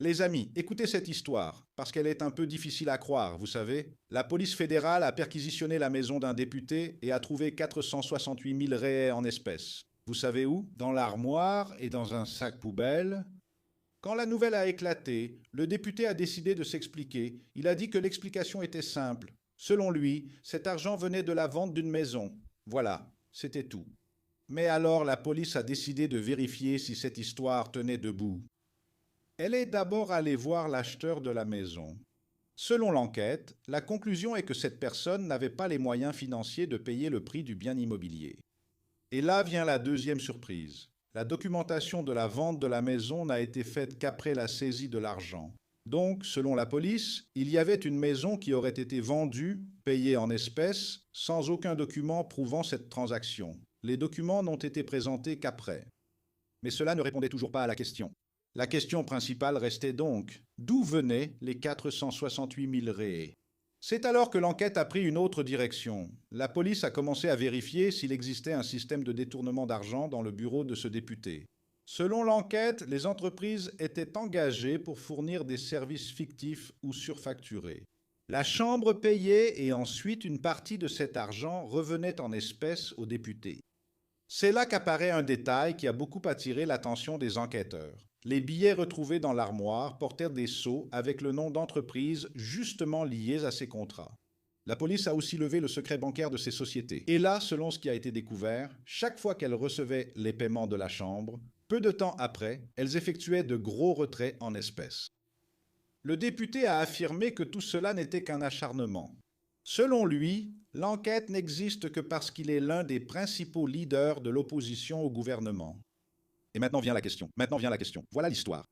Les amis, écoutez cette histoire, parce qu'elle est un peu difficile à croire, vous savez. La police fédérale a perquisitionné la maison d'un député et a trouvé 468 000 réais en espèces. Vous savez où? Dans l'armoire et dans un sac poubelle. Quand la nouvelle a éclaté, le député a décidé de s'expliquer. Il a dit que l'explication était simple. Selon lui, cet argent venait de la vente d'une maison. Voilà, c'était tout. Mais alors la police a décidé de vérifier si cette histoire tenait debout. Elle est d'abord allée voir l'acheteur de la maison. Selon l'enquête, la conclusion est que cette personne n'avait pas les moyens financiers de payer le prix du bien immobilier. Et là vient la deuxième surprise. La documentation de la vente de la maison n'a été faite qu'après la saisie de l'argent. Donc, selon la police, il y avait une maison qui aurait été vendue, payée en espèces, sans aucun document prouvant cette transaction. Les documents n'ont été présentés qu'après. Mais cela ne répondait toujours pas à la question. La question principale restait donc, d'où venaient les 468 000 réés? C'est alors que l'enquête a pris une autre direction. La police a commencé à vérifier s'il existait un système de détournement d'argent dans le bureau de ce député. Selon l'enquête, les entreprises étaient engagées pour fournir des services fictifs ou surfacturés. La Chambre payait et ensuite une partie de cet argent revenait en espèces au député. C'est là qu'apparaît un détail qui a beaucoup attiré l'attention des enquêteurs. Les billets retrouvés dans l'armoire portèrent des sceaux avec le nom d'entreprises justement liées à ces contrats. La police a aussi levé le secret bancaire de ces sociétés. Et là, selon ce qui a été découvert, chaque fois qu'elles recevaient les paiements de la Chambre, peu de temps après, elles effectuaient de gros retraits en espèces. Le député a affirmé que tout cela n'était qu'un acharnement. Selon lui, l'enquête n'existe que parce qu'il est l'un des principaux leaders de l'opposition au gouvernement. Et maintenant vient la question. Voilà l'histoire.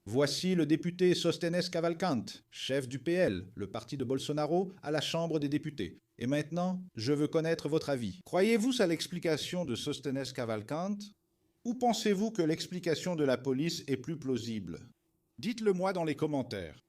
Voici le député Sostenes Cavalcante, chef du PL, le parti de Bolsonaro, à la Chambre des députés. Et maintenant, je veux connaître votre avis. Croyez-vous à l'explication de Sostenes Cavalcante ou pensez-vous que l'explication de la police est plus plausible? Dites-le moi dans les commentaires.